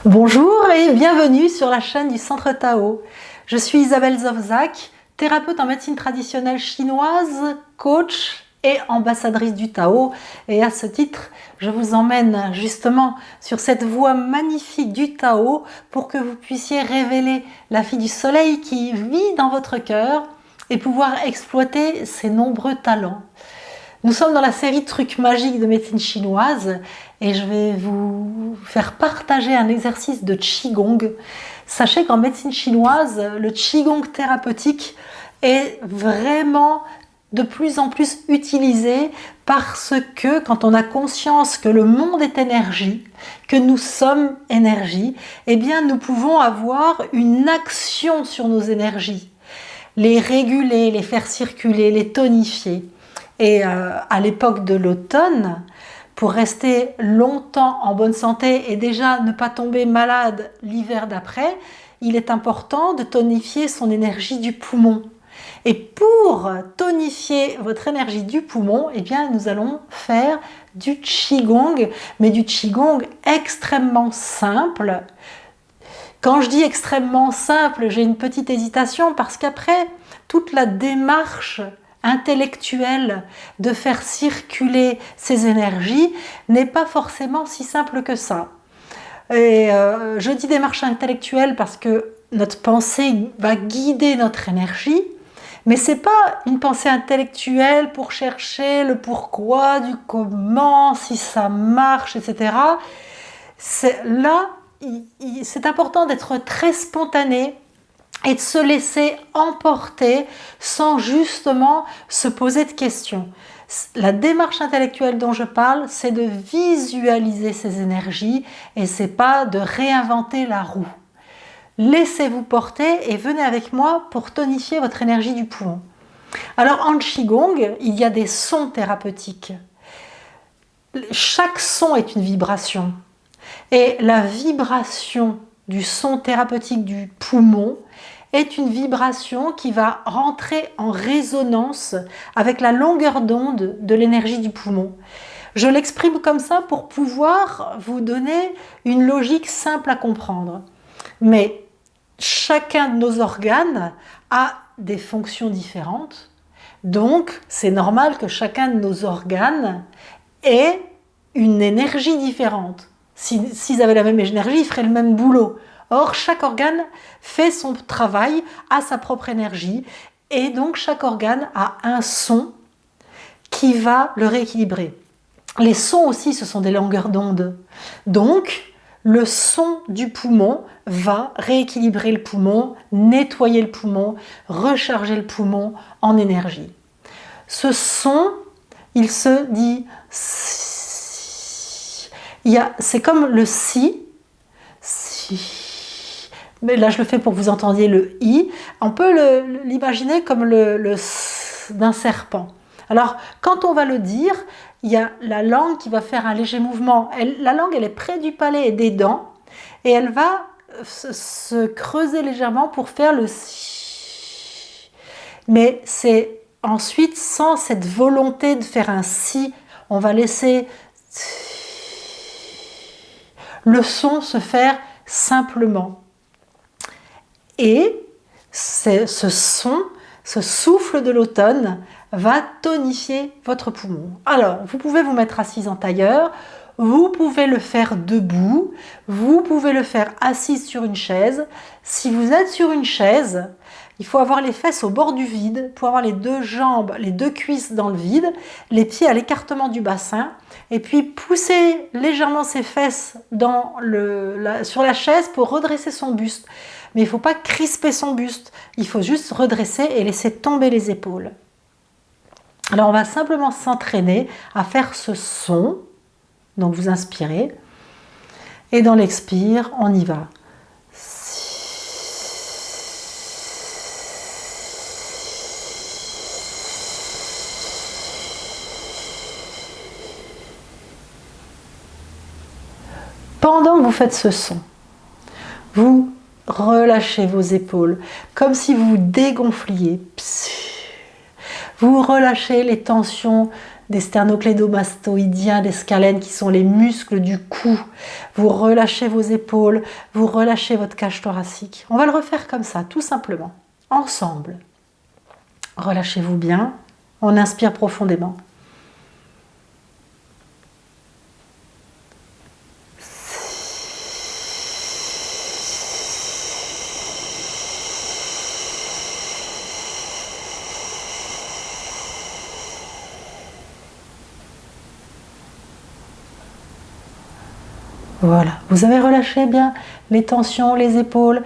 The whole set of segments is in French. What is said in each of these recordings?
Bonjour et bienvenue sur la chaîne du Centre Tao. Je suis Isabelle Zofzak, thérapeute en médecine traditionnelle chinoise, coach et ambassadrice du Tao. Et à ce titre, je vous emmène justement sur cette voie magnifique du Tao pour que vous puissiez révéler la fille du soleil qui vit dans votre cœur et pouvoir exploiter ses nombreux talents. Nous sommes dans la série Trucs magiques de médecine chinoise et je vais vous faire partager un exercice de Qigong. Sachez qu'en médecine chinoise, le Qigong thérapeutique est vraiment de plus en plus utilisé parce que quand on a conscience que le monde est énergie, que nous sommes énergie, eh bien nous pouvons avoir une action sur nos énergies, les réguler, les faire circuler, les tonifier. Et à l'époque de l'automne, pour rester longtemps en bonne santé et déjà ne pas tomber malade l'hiver d'après, il est important de tonifier son énergie du poumon. Et pour tonifier votre énergie du poumon, eh bien, nous allons faire du Qigong, mais du Qigong extrêmement simple. Quand je dis extrêmement simple, j'ai une petite hésitation parce qu'après, toute la démarche intellectuelle de faire circuler ces énergies n'est pas forcément si simple que ça. Et je dis démarche intellectuelle parce que notre pensée va guider notre énergie, mais c'est pas une pensée intellectuelle pour chercher le pourquoi, du comment, si ça marche, etc. Là, c'est important d'être très spontané et de se laisser emporter sans justement se poser de questions. La démarche intellectuelle dont je parle, c'est de visualiser ces énergies et c'est pas de réinventer la roue. Laissez-vous porter et venez avec moi pour tonifier votre énergie du poumon. Alors en Qigong, il y a des sons thérapeutiques. Chaque son est une vibration. Et la vibration du son thérapeutique du poumon est une vibration qui va rentrer en résonance avec la longueur d'onde de l'énergie du poumon. Je l'exprime comme ça pour pouvoir vous donner une logique simple à comprendre. Mais chacun de nos organes a des fonctions différentes, donc c'est normal que chacun de nos organes ait une énergie différente. S'ils avaient la même énergie, ils feraient le même boulot. Or, chaque organe fait son travail à sa propre énergie et donc chaque organe a un son qui va le rééquilibrer. Les sons aussi, ce sont des longueurs d'onde. Donc, le son du poumon va rééquilibrer le poumon, nettoyer le poumon, recharger le poumon en énergie. Ce son, il se dit... C'est comme le si, mais là je le fais pour que vous entendiez le i. On peut l'imaginer comme le s d'un serpent. Alors quand on va le dire, il y a la langue qui va faire un léger mouvement. La langue elle est près du palais et des dents et elle va se creuser légèrement pour faire le si. Mais c'est ensuite sans cette volonté de faire un si, on va laisser le son se faire simplement. Et ce son, ce souffle de l'automne va tonifier votre poumon. Alors, vous pouvez vous mettre assise en tailleur, vous pouvez le faire debout, vous pouvez le faire assise sur une chaise. Si vous êtes sur une chaise, il faut avoir les fesses au bord du vide pour avoir les deux jambes, les deux cuisses dans le vide, les pieds à l'écartement du bassin et puis pousser légèrement ses fesses sur la chaise pour redresser son buste. Mais il ne faut pas crisper son buste, il faut juste redresser et laisser tomber les épaules. Alors on va simplement s'entraîner à faire ce son, donc vous inspirez et dans l'expire on y va. Pendant que vous faites ce son, vous relâchez vos épaules, comme si vous dégonfliez. Vous relâchez les tensions des sternoclédomastoïdiens, des scalènes qui sont les muscles du cou. Vous relâchez vos épaules, vous relâchez votre cage thoracique. On va le refaire comme ça, tout simplement, ensemble. Relâchez-vous bien, on inspire profondément. Voilà, vous avez relâché bien les tensions, les épaules.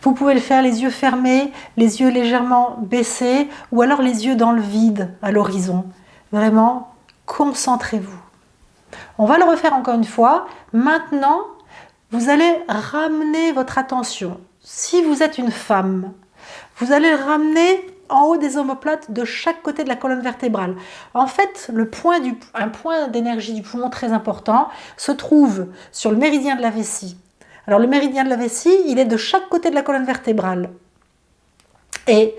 Vous pouvez le faire les yeux fermés, les yeux légèrement baissés ou alors les yeux dans le vide, à l'horizon. Vraiment, concentrez-vous. On va le refaire encore une fois. Maintenant, vous allez ramener votre attention. Si vous êtes une femme, vous allez le ramener en haut des omoplates de chaque côté de la colonne vertébrale. En fait, un point d'énergie du poumon très important se trouve sur le méridien de la vessie. Alors le méridien de la vessie, il est de chaque côté de la colonne vertébrale. Et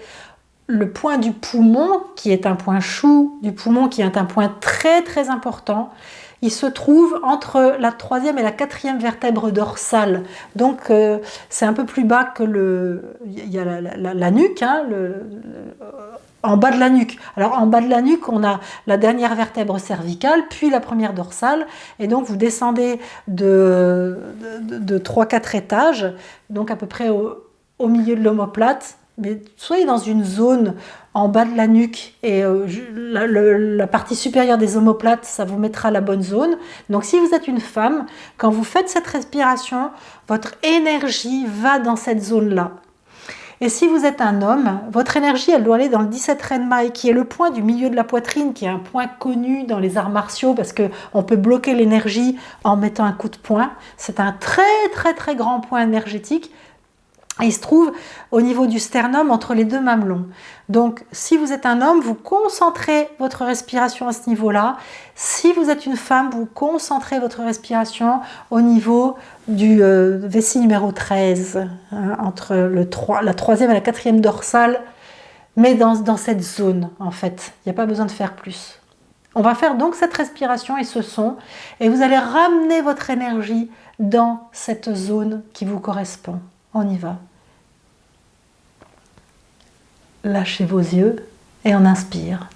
le point du poumon, qui est un point chou du poumon, qui est un point très très important, il se trouve entre la 3e et la 4e vertèbre dorsale. Donc c'est un peu plus bas que il y a la nuque, hein, en bas de la nuque. Alors en bas de la nuque, on a la dernière vertèbre cervicale, puis la première dorsale, et donc vous descendez de 3-4 étages, donc à peu près au milieu de l'omoplate, mais soyez dans une zone en bas de la nuque et la partie supérieure des omoplates, ça vous mettra la bonne zone. Donc si vous êtes une femme, quand vous faites cette respiration, votre énergie va dans cette zone-là. Et si vous êtes un homme, votre énergie, elle doit aller dans le 17 Renmai, qui est le point du milieu de la poitrine, qui est un point connu dans les arts martiaux, parce qu'on peut bloquer l'énergie en mettant un coup de poing. C'est un très très très grand point énergétique. Et il se trouve au niveau du sternum entre les deux mamelons. Donc, si vous êtes un homme, vous concentrez votre respiration à ce niveau-là. Si vous êtes une femme, vous concentrez votre respiration au niveau du vessie numéro 13, hein, entre la 3e et la 4e dorsale, mais dans cette zone, en fait. Il n'y a pas besoin de faire plus. On va faire donc cette respiration et ce son, et vous allez ramener votre énergie dans cette zone qui vous correspond. On y va. Lâchez vos yeux et on inspire.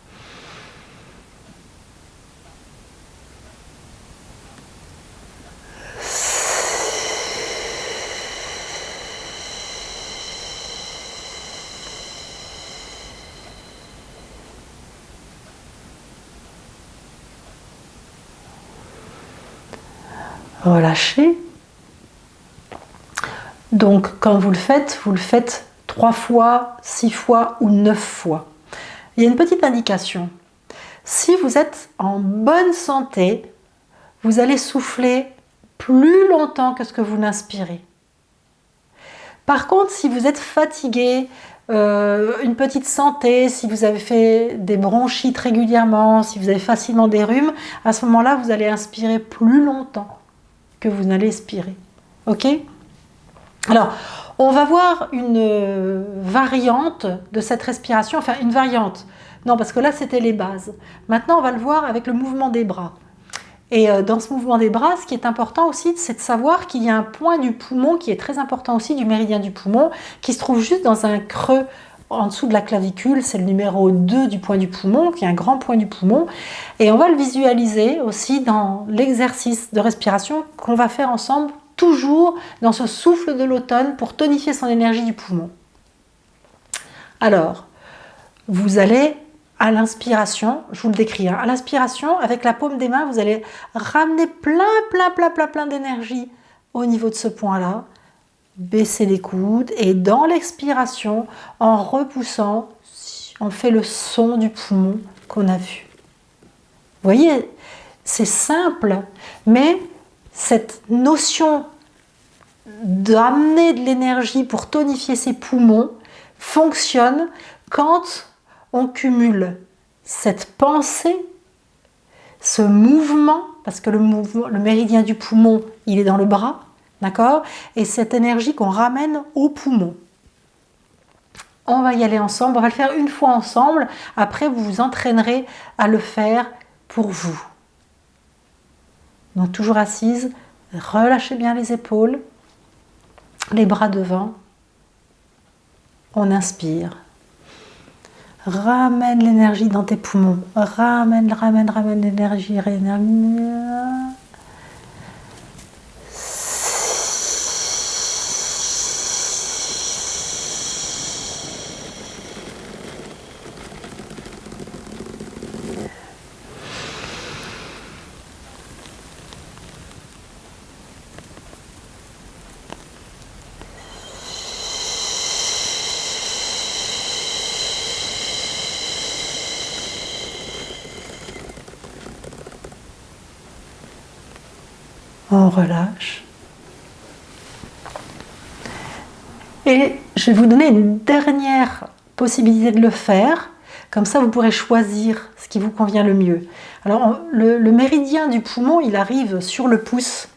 Relâchez. Donc, quand vous le faites 3 fois, 6 fois ou 9 fois. Il y a une petite indication. Si vous êtes en bonne santé, vous allez souffler plus longtemps que ce que vous n'inspirez. Par contre, si vous êtes fatigué, une petite santé, si vous avez fait des bronchites régulièrement, si vous avez facilement des rhumes, à ce moment-là, vous allez inspirer plus longtemps que vous n'allez expirer. Ok ? Alors, on va voir une variante de cette respiration, enfin une variante. Non, parce que là, c'était les bases. Maintenant, on va le voir avec le mouvement des bras. Et dans ce mouvement des bras, ce qui est important aussi, c'est de savoir qu'il y a un point du poumon qui est très important aussi, du méridien du poumon, qui se trouve juste dans un creux en dessous de la clavicule. C'est le numéro 2 du point du poumon, qui est un grand point du poumon. Et on va le visualiser aussi dans l'exercice de respiration qu'on va faire ensemble, toujours dans ce souffle de l'automne pour tonifier son énergie du poumon. Alors, vous allez à l'inspiration, je vous le décris, hein, à l'inspiration, avec la paume des mains, vous allez ramener plein d'énergie au niveau de ce point-là, baisser les coudes et dans l'expiration, en repoussant, on fait le son du poumon qu'on a vu. Vous voyez, c'est simple, mais cette notion d'amener de l'énergie pour tonifier ses poumons fonctionne quand on cumule cette pensée, ce mouvement, parce que le méridien du poumon, il est dans le bras, d'accord ? Et cette énergie qu'on ramène au poumon. On va y aller ensemble, on va le faire une fois ensemble. Après, vous vous entraînerez à le faire pour vous. Donc toujours assise, relâchez bien les épaules, les bras devant. On inspire. Ramène l'énergie dans tes poumons. Ramène l'énergie. On relâche. Et je vais vous donner une dernière possibilité de le faire. Comme ça, vous pourrez choisir ce qui vous convient le mieux. Alors, le méridien du poumon, il arrive sur le pouce,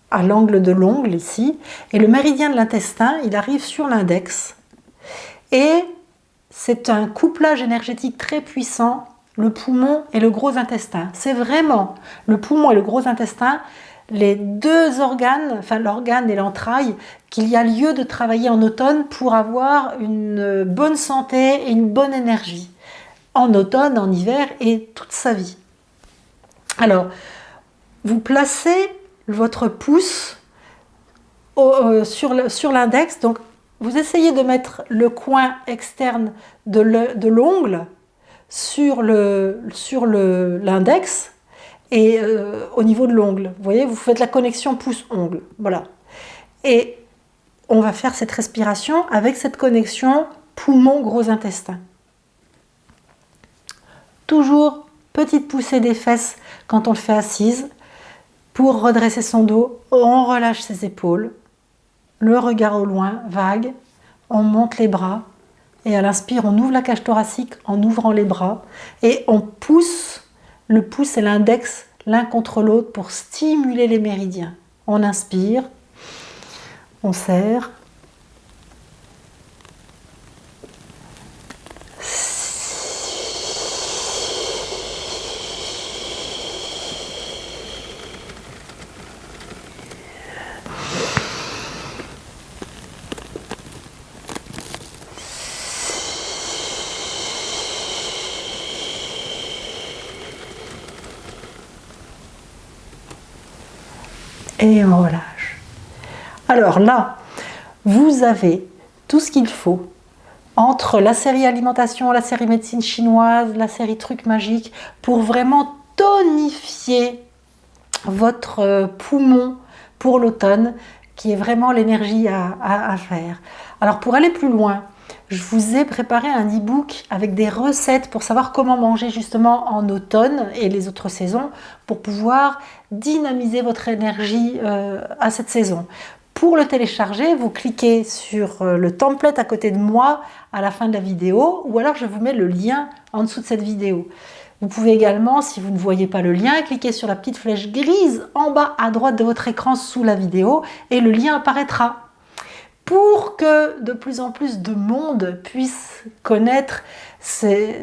à l'angle de l'ongle ici. Et le méridien de l'intestin, il arrive sur l'index. Et c'est un couplage énergétique très puissant, le poumon et le gros intestin. C'est vraiment le poumon et le gros intestin, les deux organes, enfin l'organe et l'entraille, qu'il y a lieu de travailler en automne pour avoir une bonne santé et une bonne énergie. En automne, en hiver et toute sa vie. Alors, vous placez votre pouce sur l'index, donc vous essayez de mettre le coin externe de l'ongle sur l'index et au niveau de l'ongle. Vous voyez, vous faites la connexion pouce-ongle. Voilà. Et on va faire cette respiration avec cette connexion poumon-gros intestin. Toujours petite poussée des fesses quand on le fait assise. Pour redresser son dos, on relâche ses épaules. Le regard au loin, vague. On monte les bras. Et à l'inspire, on ouvre la cage thoracique en ouvrant les bras. Et on pousse le pouce et l'index l'un contre l'autre pour stimuler les méridiens. On inspire. On serre. Et on relâche. Alors là, vous avez tout ce qu'il faut entre la série alimentation, la série médecine chinoise, la série trucs magiques pour vraiment tonifier votre poumon pour l'automne, qui est vraiment l'énergie à faire. Alors pour aller plus loin, je vous ai préparé un e-book avec des recettes pour savoir comment manger justement en automne et les autres saisons pour pouvoir dynamiser votre énergie à cette saison. Pour le télécharger, vous cliquez sur le template à côté de moi à la fin de la vidéo ou alors je vous mets le lien en dessous de cette vidéo. Vous pouvez également, si vous ne voyez pas le lien, cliquer sur la petite flèche grise en bas à droite de votre écran sous la vidéo et le lien apparaîtra. Pour que de plus en plus de monde puisse connaître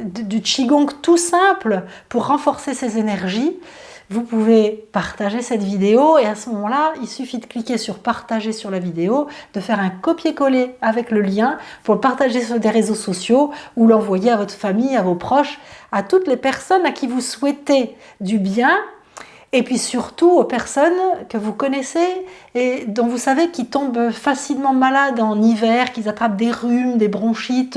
du Qigong tout simple pour renforcer ses énergies, vous pouvez partager cette vidéo et à ce moment-là, il suffit de cliquer sur partager sur la vidéo, de faire un copier-coller avec le lien pour le partager sur des réseaux sociaux ou l'envoyer à votre famille, à vos proches, à toutes les personnes à qui vous souhaitez du bien. Et puis surtout aux personnes que vous connaissez et dont vous savez qu'ils tombent facilement malades en hiver, qu'ils attrapent des rhumes, des bronchites,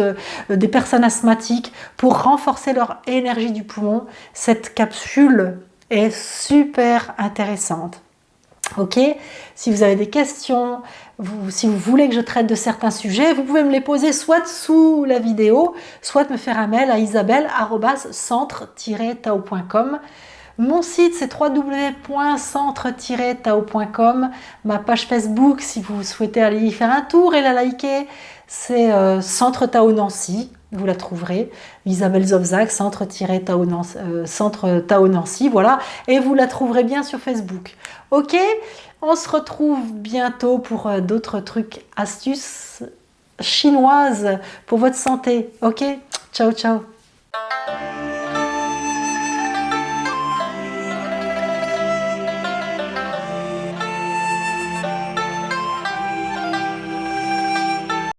des personnes asthmatiques, pour renforcer leur énergie du poumon. Cette capsule est super intéressante. Ok, si vous avez des questions, si vous voulez que je traite de certains sujets, vous pouvez me les poser soit sous la vidéo, soit me faire un mail à isabelle@centre-tao.com. Mon site c'est www.centre-tao.com. Ma page Facebook, si vous souhaitez aller y faire un tour et la liker, c'est Centre Tao Nancy. Vous la trouverez, Isabelle Zovzak, Centre-Tao Nancy, voilà. Et vous la trouverez bien sur Facebook. Ok, on se retrouve bientôt pour d'autres trucs, astuces chinoise pour votre santé. Ok? Ciao, ciao.